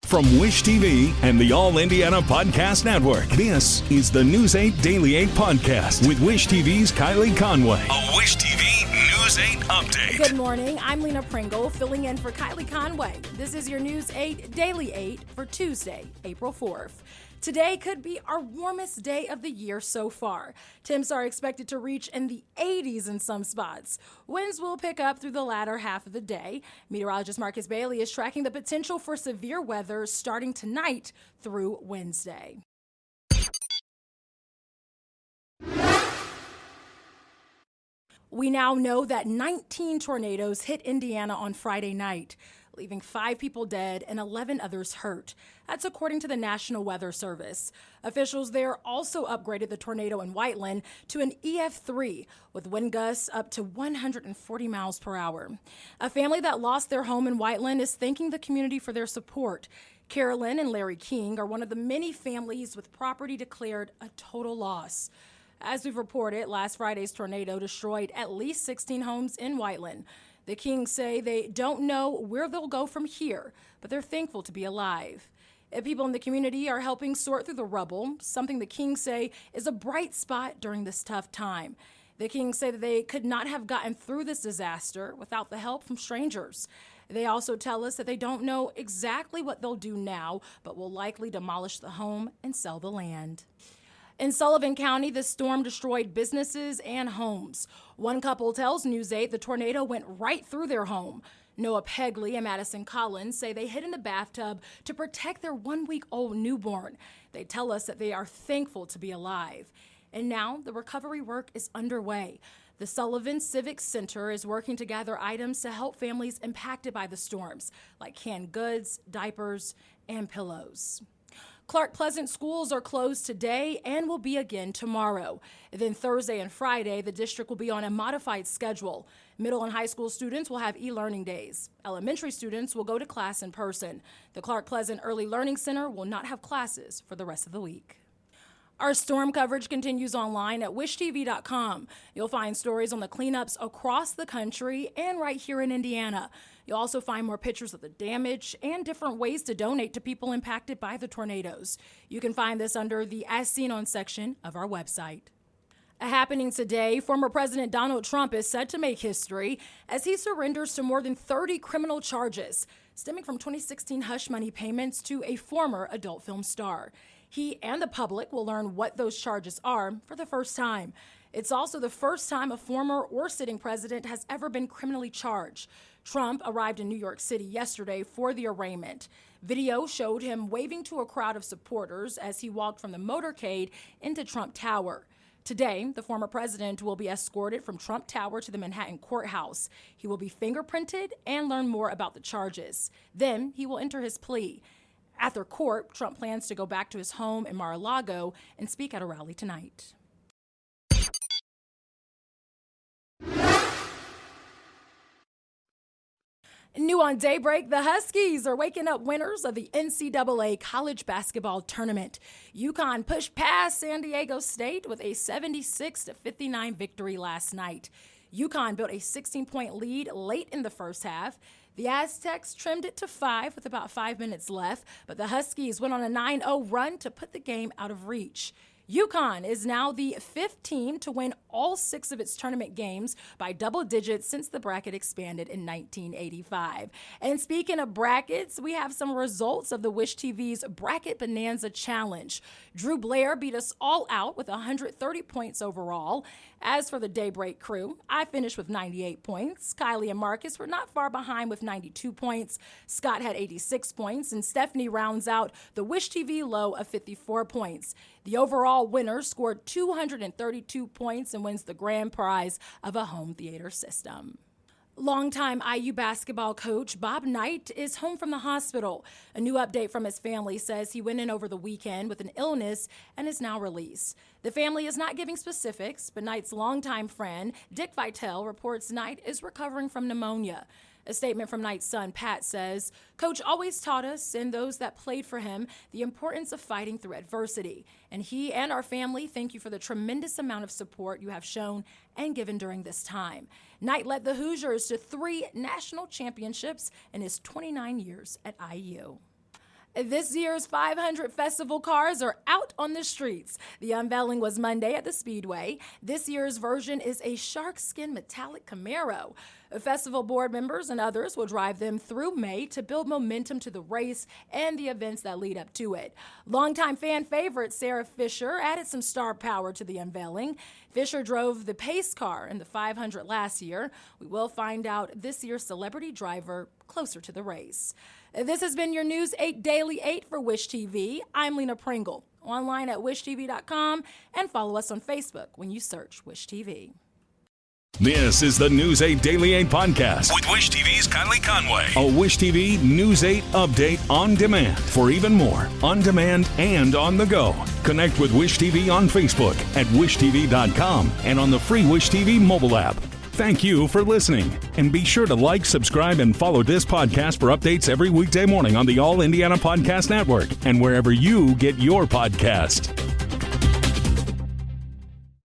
From Wish TV and the All Indiana Podcast Network, this is the News 8 Daily 8 Podcast with Wish TV's Kylie Conway. A Wish TV News 8 update. Good morning. I'm Lena Pringle, filling in for Kylie Conway. This is your News 8 Daily 8 for Tuesday, April 4th. Today could be our warmest day of the year so far. Temps are expected to reach in the 80s in some spots. Winds will pick up through the latter half of the day. Meteorologist Marcus Bailey is tracking the potential for severe weather starting tonight through Wednesday. We now know that 19 tornadoes hit Indiana on Friday night, leaving 5 people dead and 11 others hurt. That's according to the National Weather Service. Officials there also upgraded the tornado in Whiteland to an EF3 with wind gusts up to 140 miles per hour. A family that lost their home in Whiteland is thanking the community for their support. Carolyn and Larry King are one of the many families with property declared a total loss. As we've reported, last Friday's tornado destroyed at least 16 homes in Whiteland. The Kings say they don't know where they'll go from here, but they're thankful to be alive. People in the community are helping sort through the rubble, something the Kings say is a bright spot during this tough time. The Kings say that they could not have gotten through this disaster without the help from strangers. They also tell us that they don't know exactly what they'll do now, but will likely demolish the home and sell the land. In Sullivan County, the storm destroyed businesses and homes. One couple tells News 8 the tornado went right through their home. Noah Pegley and Madison Collins say they hid in the bathtub to protect their 1-week-old newborn. They tell us that they are thankful to be alive. And now the recovery work is underway. The Sullivan Civic Center is working to gather items to help families impacted by the storms, like canned goods, diapers, and pillows. Clark Pleasant schools are closed today and will be again tomorrow. Then Thursday and Friday, the district will be on a modified schedule. Middle and high school students will have e-learning days. Elementary students will go to class in person. The Clark Pleasant Early Learning Center will not have classes for the rest of the week. Our storm coverage continues online at wishtv.com. You'll find stories on the cleanups across the country and right here in Indiana. You'll also find more pictures of the damage and different ways to donate to people impacted by the tornadoes. You can find this under the As Seen On section of our website. Happening today, former President Donald Trump is set to make history as he surrenders to more than 30 criminal charges, stemming from 2016 hush money payments to a former adult film star. He and the public will learn what those charges are for the first time. It's also the first time a former or sitting president has ever been criminally charged. Trump arrived in New York City yesterday for the arraignment. Video showed him waving to a crowd of supporters as he walked from the motorcade into Trump Tower. Today, the former president will be escorted from Trump Tower to the Manhattan courthouse. He will be fingerprinted and learn more about the charges. Then he will enter his plea. After court, Trump plans to go back to his home in Mar-a-Lago and speak at a rally tonight. New on Daybreak, the Huskies are waking up winners of the NCAA college basketball tournament. UCONN pushed past San Diego State with a 76-59 victory last night. UCONN built a 16-point lead late in the first half. The Aztecs trimmed it to 5 with about 5 minutes left, but the Huskies went on a 9-0 run to put the game out of reach. UConn is now the 5th team to win all 6 of its tournament games by double digits since the bracket expanded in 1985. And speaking of brackets, we have some results of the Wish TV's Bracket Bonanza Challenge. Drew Blair beat us all out with 130 points overall. As for the Daybreak crew, I finished with 98 points. Kylie and Marcus were not far behind with 92 points. Scott had 86 points, and Stephanie rounds out the Wish TV low of 54 points. The overall winner scored 232 points and wins the grand prize of a home theater system. Longtime IU basketball coach Bob Knight is home from the hospital. A new update from his family says he went in over the weekend with an illness and is now released. The family is not giving specifics, but Knight's longtime friend, Dick Vitale, reports Knight is recovering from pneumonia. A statement from Knight's son, Pat, says, "Coach always taught us and those that played for him the importance of fighting through adversity. And he and our family thank you for the tremendous amount of support you have shown and given during this time." Knight led the Hoosiers to 3 national championships in his 29 years at IU. This year's 500 festival cars are out on the streets. The unveiling was Monday at the Speedway. This year's version is a sharkskin metallic Camaro. Festival board members and others will drive them through May to build momentum to the race and the events that lead up to it. Longtime fan favorite Sarah Fisher added some star power to the unveiling. Fisher drove the pace car in the 500 last year. We will find out this year's celebrity driver closer to the race. This has been your News 8 Daily 8 for Wish TV. I'm Lena Pringle. Online at wishtv.com and follow us on Facebook when you search Wish TV. This is the News 8 Daily 8 podcast with Wish TV's Kylie Conway. A Wish TV News 8 update on demand. For even more, on demand and on the go. Connect with Wish TV on Facebook at wishtv.com and on the free Wish TV mobile app. Thank you for listening. And be sure to like, subscribe, and follow this podcast for updates every weekday morning on the All Indiana Podcast Network and wherever you get your podcast.